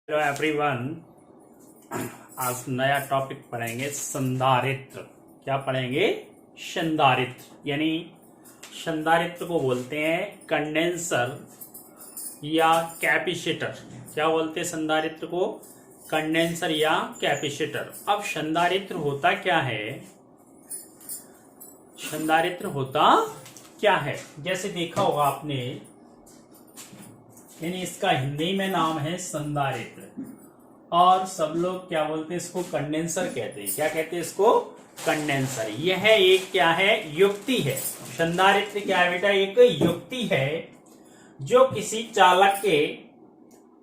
Hello everyone. आज नया topic पढ़ेंगे संधारित्र। क्या पढ़ेंगे? संधारित्र। यानी संधारित्र को बोलते हैं कंडेंसर या कैपेसिटर। क्या बोलते हैं संधारित्र को? कंडेंसर या कैपेसिटर। अब संधारित्र होता क्या है? संधारित्र होता क्या है? जैसे देखा होगा आपने, यानी इसका हिंदी में नाम है संधारित्र और सब लोग क्या बोलते हैं इसको? कंडेंसर कहते हैं। क्या कहते हैं इसको? कंडेंसर। यह एक क्या है? युक्ति है। संधारित्र क्या है बेटा? एक युक्ति है जो किसी चालक के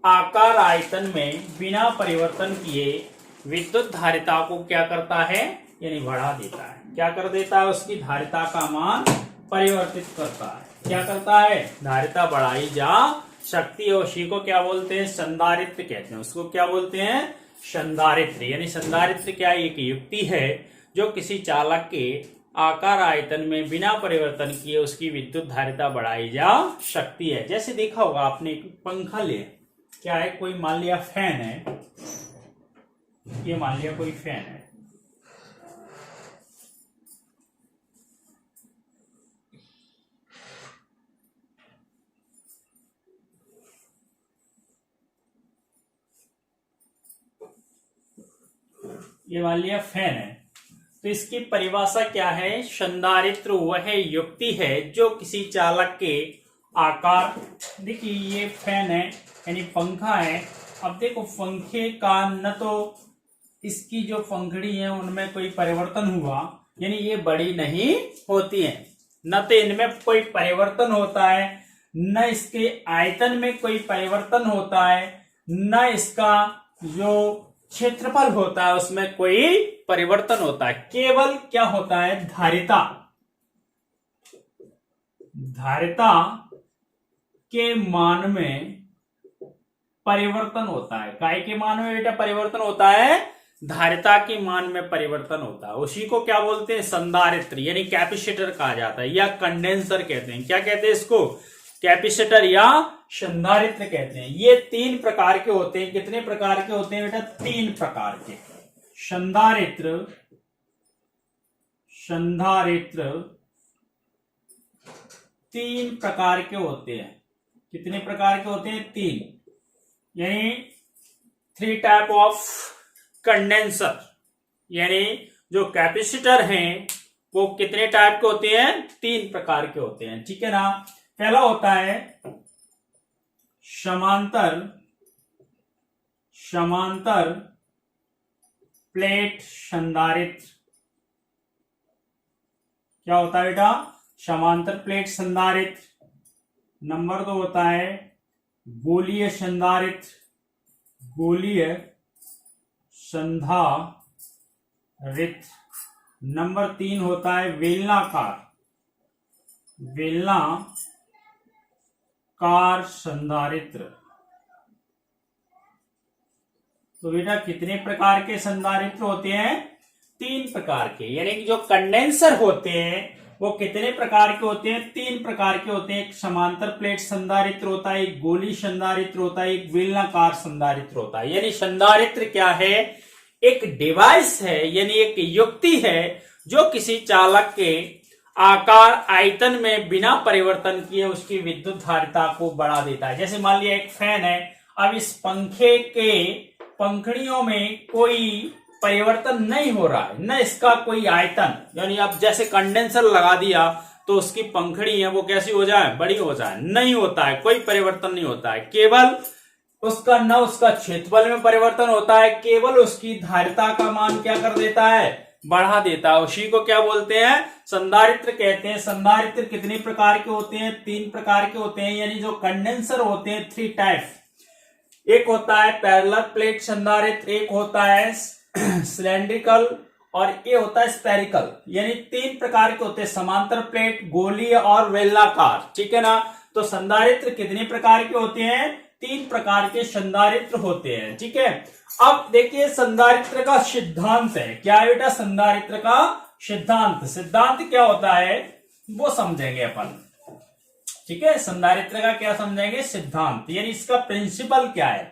आकार आयतन में बिना परिवर्तन किए विद्युत धारिता को क्या करता है? यानी बढ़ा देता है। क्या कर देता है? उसकी धारिता का मान परिवर्तित करता है। क्या करता है? धारिता बढ़ाई जा शक्ति। और उसी को क्या बोलते हैं? संधारित्र कहते हैं। उसको क्या बोलते हैं? संधारित्र। यानी संधारित्र क्या? एक युक्ति है जो किसी चालक के आकार आयतन में बिना परिवर्तन किए उसकी विद्युत धारिता बढ़ाई जा सकती है। जैसे देखा होगा आपने, एक पंखा ले, क्या है, कोई मान लिया फैन है, ये मान लिया कोई फैन है, ये मान लिया फैन है। तो इसकी परिभाषा क्या है? संधारित्र वह युक्ति है जो किसी चालक के आकार, देखिए ये फैन है यानी पंखा है। अब देखो पंखे का न तो इसकी जो पंखड़ी है उनमें कोई परिवर्तन हुआ, यानी ये बड़ी नहीं होती है, न तो इनमें कोई परिवर्तन होता है, न इसके आयतन में कोई परिवर्तन होता है, न इसका जो क्षेत्रफल होता है उसमें कोई परिवर्तन होता है। केवल क्या होता है? धारिता के मान में परिवर्तन होता है। काय के मान में बेटा परिवर्तन होता है? धारिता के मान में परिवर्तन होता है। उसी को क्या बोलते हैं? संधारित्र यानी कैपेसिटर कहा जाता है या कंडेंसर कहते हैं। क्या कहते हैं इसको? कैपेसिटर या संधारित्र कहते हैं। ये तीन प्रकार के होते हैं। कितने प्रकार के होते हैं बेटा? तीन प्रकार के। संधारित्र तीन प्रकार के होते हैं। कितने प्रकार के होते हैं? तीन। यानी 3 टाइप ऑफ कंडेंसर। यानी जो कैपेसिटर हैं वो कितने टाइप के होते हैं? 3 प्रकार के होते हैं। ठीक है ना? पहला होता है समांतर प्लेट संधारित्र। क्या होता है बेटा? समांतर प्लेट संधारित्र। नंबर 2 होता है गोलीय संधारित्र। नंबर 3 होता है बेलनाकार संधारित्र। तो बेटा कितने प्रकार के संधारित्र होते हैं? 3 प्रकार के। यानी कि जो कंडेंसर होते हैं वो कितने प्रकार के होते हैं? 3 प्रकार के होते हैं। एक समांतर प्लेट संधारित्र होता है, एक गोली संधारित्र होता है, एक बेलनाकार संधारित्र होता है। यानी संधारित्र क्या है? एक डिवाइस है, यानी एक युक्ति है जो किसी चालक के आकार आयतन में बिना परिवर्तन किए उसकी विद्युत धारिता को बढ़ा देता है। जैसे मान लिया एक फैन है, अब इस पंखे के पंखड़ियों में कोई परिवर्तन नहीं हो रहा है, न इसका कोई आयतन, यानी अब जैसे कंडेंसर लगा दिया तो उसकी पंखड़ी है वो कैसी हो जाए? बड़ी हो जाए। नहीं होता है, कोई परिवर्तन नहीं होता है। केवल उसका न उसका क्षेत्रफल में परिवर्तन होता है, केवल उसकी धारिता का मान क्या कर देता है? बढ़ा देता है। उसी को क्या बोलते हैं? संधारित्र कहते हैं। संधारित्र कितने प्रकार के होते हैं? 3 प्रकार के होते हैं। यानी जो कंडेंसर होते हैं 3 टाइप। एक होता है पैरेलल प्लेट संधारित्र, एक होता है सिलेंड्रिकल और ये होता है स्फेरिकल। यानी 3 प्रकार के होते हैं, समांतर प्लेट, गोलीय और बेलनाकार। ठीक है ना? तो संधारित्र कितने प्रकार के होते हैं? 3 प्रकार के संधारित्र होते हैं। ठीक है? अब देखिए संधारित्र का सिद्धांत है। क्या है बेटा? संधारित्र का सिद्धांत क्या होता है वो समझेंगे अपन। ठीक है, संधारित्र का क्या समझेंगे, सिद्धांत, यानी इसका प्रिंसिपल क्या है।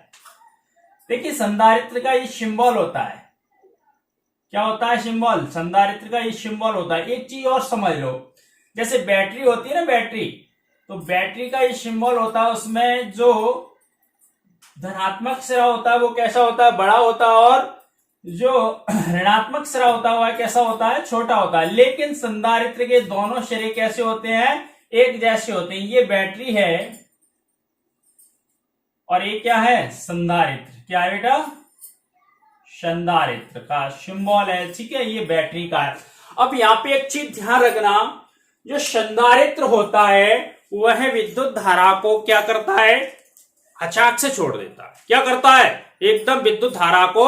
देखिए संधारित्र का ये सिंबल होता है, क्या होता है सिंबल, संधारित्र का ये सिंबल होता है। एक चीज और समझ लो, जैसे बैटरी होती है ना, बैटरी, तो बैटरी का ये सिंबल होता है, उसमें जो धनात्मक सिरा होता है वो कैसा होता है, बड़ा होता है, और जो ऋणात्मक सिरा होता है वह कैसा होता है, छोटा होता है। लेकिन संधारित्र के दोनों सिरे कैसे होते हैं, एक जैसे होते हैं। ये बैटरी है और ये क्या है, संधारित्र। क्या है बेटा, संधारित्र का सिंबल है, ठीक है, ये बैटरी का है। अब यहाँ पे एक चीज ध्यान रखना, जो संधारित्र होता है वह विद्युत धारा को क्या करता है, अचानक से छोड़ देता है। क्या करता है, एकदम विद्युत धारा को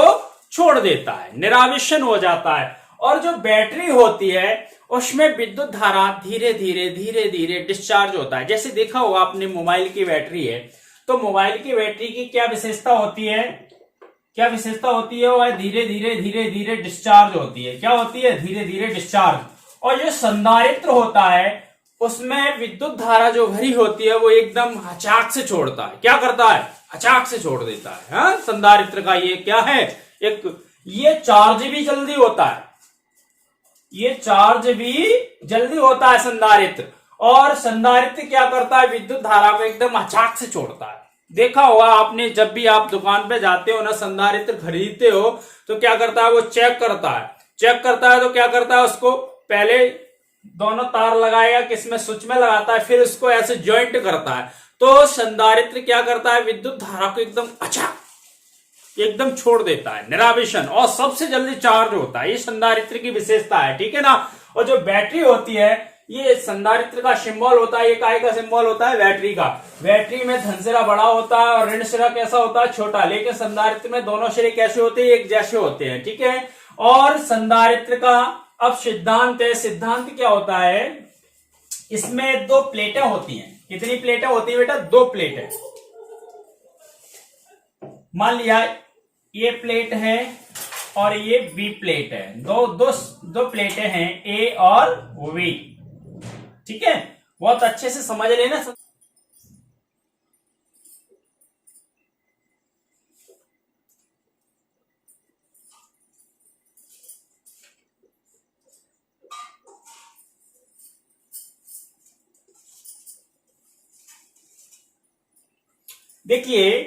छोड़ देता है, निरावेशन हो जाता है। और जो बैटरी होती है उसमें विद्युत धारा धीरे धीरे धीरे धीरे डिस्चार्ज होता है। जैसे देखा होगा आपने, मोबाइल की बैटरी है, तो मोबाइल की बैटरी की क्या विशेषता होती है, क्या विशेषता होती है, वह धीरे धीरे धीरे धीरे डिस्चार्ज होती है। क्या होती है, धीरे धीरे डिस्चार्ज। और जो संधारित्र होता है उसमें विद्युत धारा जो भरी होती है वो एकदम अचानक से छोड़ता है। क्या करता है, अचानक से छोड़ देता है। हाँ? संधारित्र का ये क्या है, एक ये चार्ज भी जल्दी होता है, ये चार्ज भी जल्दी होता है संधारित्र। और संधारित्र क्या करता है, विद्युत धारा को एकदम अचानक से छोड़ता है। देखा होगा आपने, जब भी आप दुकान पे जाते हो ना, संधारित्र खरीदते हो, तो क्या करता है, वो चेक करता है। चेक करता है तो क्या करता है, उसको पहले दोनों तार लगाएगा, किसमें स्विच में लगाता है, फिर उसको ऐसे ज्वाइंट करता है। तो संधारित्र क्या करता है, विद्युत धारा को एकदम अचानक एकदम छोड़ देता है, निरावेशन, और सबसे जल्दी चार्ज होता है। ये संधारित्र की विशेषता है, ठीक है ना। और जो बैटरी होती है, ये संधारित्र का सिंबल होता है, ये काय का सिंबल होता है, बैटरी का। बैटरी में धन सिरा बड़ा होता है और ऋण सिरा कैसा होता है, छोटा। लेकिन संधारित्र में दोनों सिरे कैसे होते हैं, एक जैसे होते हैं, ठीक है। और संधारित्र का अब सिद्धांत है, सिद्धांत क्या होता है, इसमें दो प्लेटें होती हैं। कितनी प्लेटें होती है बेटा, दो प्लेटें। मान लिया ये प्लेट है और ये बी प्लेट है, दो प्लेटें हैं, ए और बी, ठीक है। बहुत अच्छे से समझ लेना। देखिए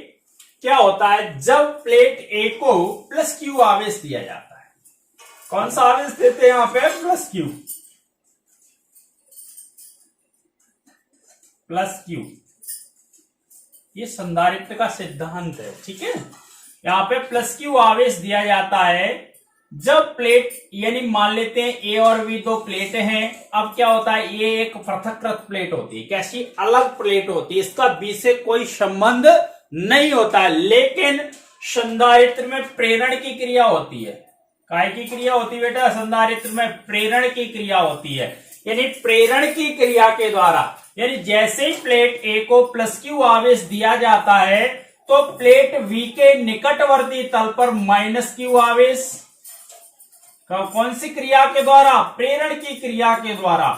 क्या होता है, जब प्लेट ए को प्लस क्यू आवेश दिया जाता है, कौन सा आवेश देते हैं यहां पे, प्लस क्यू, प्लस क्यू। ये संधारित्र का सिद्धांत है, ठीक है। यहां पे प्लस क्यू आवेश दिया जाता है जब प्लेट, यानी मान लेते हैं ए और बी दो प्लेटें हैं। अब क्या होता है, ये एक पृथककृत प्लेट होती है, कैसी, अलग प्लेट होती है, इसका बी से कोई संबंध नहीं होता है। लेकिन संधारित्र में प्रेरण की क्रिया होती है। काय की क्रिया होती है बेटा, संधारित्र में प्रेरण की क्रिया होती है। यानी प्रेरण की क्रिया के द्वारा, यानी जैसे ही प्लेट ए को प्लस क्यू आवेश दिया जाता है तो प्लेट बी के निकटवर्ती तल पर माइनस क्यू आवेश, कौन सी क्रिया के द्वारा, प्रेरण की क्रिया के द्वारा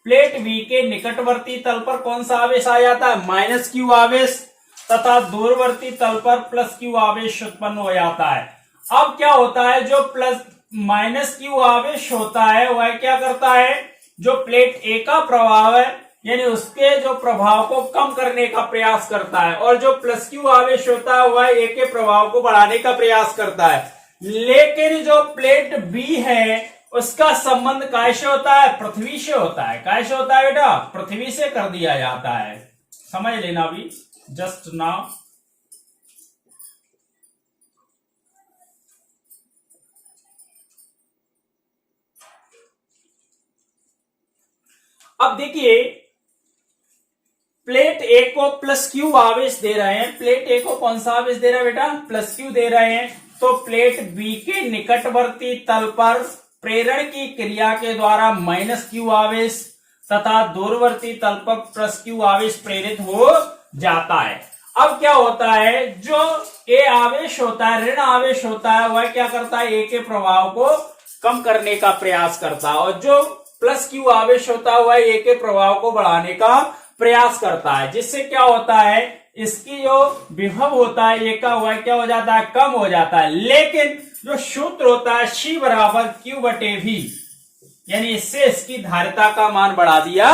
प्लेट बी के निकटवर्ती तल पर कौन सा आवेश आ जाता है, माइनस क्यू आवेश, तथा दूरवर्ती तल पर प्लस क्यू आवेश उत्पन्न हो जाता है। अब क्या होता है, जो प्लस माइनस क्यू आवेश होता है वह क्या करता है, जो प्लेट ए का प्रभाव है, यानी उसके जो प्रभाव को कम करने का प्रयास करता है, और जो प्लस क्यू आवेश होता है वह ए के प्रभाव को बढ़ाने का प्रयास करता है। लेकिन जो प्लेट बी है उसका संबंध कैसे होता है, पृथ्वी से होता है। कैसे होता है बेटा, पृथ्वी से कर दिया जाता है। समझ लेना अभी, जस्ट नाउ। अब देखिए, प्लेट ए को प्लस क्यू आवेश दे रहे हैं। प्लेट ए को कौन सा आवेश दे रहा है बेटा, प्लस क्यू दे रहे हैं। तो प्लेट बी के निकटवर्ती तल पर प्रेरण की क्रिया के द्वारा माइनस क्यू आवेश तथा दूरवर्ती तल पर प्लस क्यू आवेश प्रेरित हो जाता है। अब क्या होता है, जो ए आवेश होता है, ऋण आवेश होता है, वह क्या करता है, ए के प्रभाव को कम करने का प्रयास करता है, और जो प्लस क्यू आवेश होता है वह ए के प्रभाव को बढ़ाने का प्रयास करता है। जिससे क्या होता है, इसकी जो विभव होता है ये का हुआ क्या हो जाता है, कम हो जाता है। लेकिन जो सूत्र होता है C बराबर Q/V, यानी इससे इसकी धारिता का मान बढ़ा दिया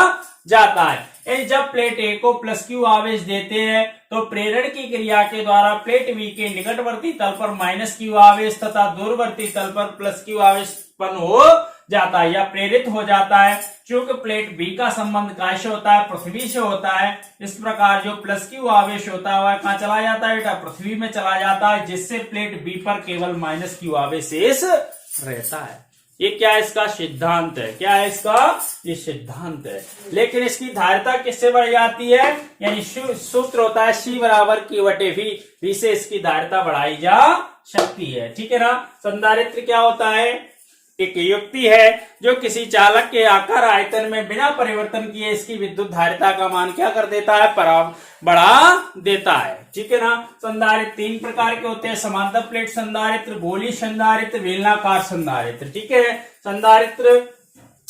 जाता है। यानी जब प्लेट A को प्लस Q आवेश देते हैं तो प्रेरण की क्रिया के द्वारा प्लेट B के निकटवर्ती तल पर माइनस Q आवेश तथा दूरवर्ती तल पर प्लस Q आवेश उत्पन्न हो जाता है या प्रेरित हो जाता है। चूंकि प्लेट B का संबंध कैसे होता है, पृथ्वी से होता है, इस प्रकार जो प्लस Q आवेश होता है वह कहां चला जाता है बेटा, पृथ्वी में चला जाता है, जिससे प्लेट B पर केवल माइनस Q आवेश शेष रहता है। ये क्या है, इसका सिद्धांत है। क्या है इसका, ये सिद्धांत है। लेकिन इसकी धारिता किससे बढ़ जाती है, यानी सूत्र होता है C बराबर Q/V, V से इसकी धारिता बढ़ाई जा सकती है। ठीक है ना। संधारित्र क्या होता है, एक युक्ति है जो किसी चालक के आकार आयतन में बिना परिवर्तन किए इसकी विद्युत धारिता का मान क्या कर देता है, बढ़ा देता है। ठीक है ना। संधारित्र तीन प्रकार के होते हैं, समांतर प्लेट संधारित्र, गोली संधारित्र, बेलनाकार संधारित्र। ठीक है। संधारित्र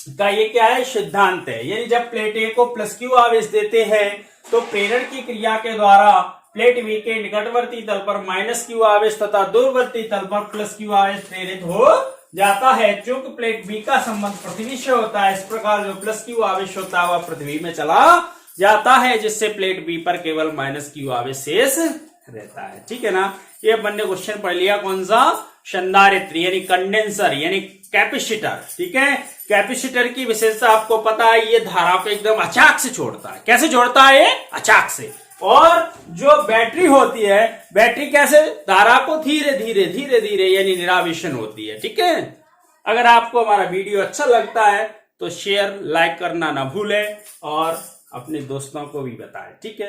का ये क्या है, सिद्धांत है। यानी जब प्लेट A को प्लस Q आवेश देते हैं तो प्रेरण की क्रिया के द्वारा प्लेट B के निकटवर्ती तल पर माइनस Q आवेश तथा दूरवर्ती तल पर प्लस Q आवेश प्रेरित हो जाता है। चूंकि प्लेट B का संबंध पृथ्वी से होता है, इस प्रकार जो प्लस Q आवेश होता है वह पृथ्वी में चला जाता है, जिससे प्लेट B पर केवल माइनस Q आवेश शेष रहता है। ठीक है ना। ये अपन ने क्वेश्चन पढ़ लिया, कौन सा, संधारित्र यानी कंडेंसर यानी कैपेसिटर। ठीक है। कैपेसिटर की विशेषता आपको पता है, ये धारा को एकदम अचाक से छोड़ता है। कैसे छोड़ता है, ये अचाक से। और जो बैटरी होती है, बैटरी कैसे, धारा को धीरे धीरे धीरे धीरे यानी निरावेशन होती है। ठीक है। अगर आपको हमारा वीडियो अच्छा लगता है तो शेयर लाइक करना ना भूलें और अपने दोस्तों को भी बताएं। ठीक है।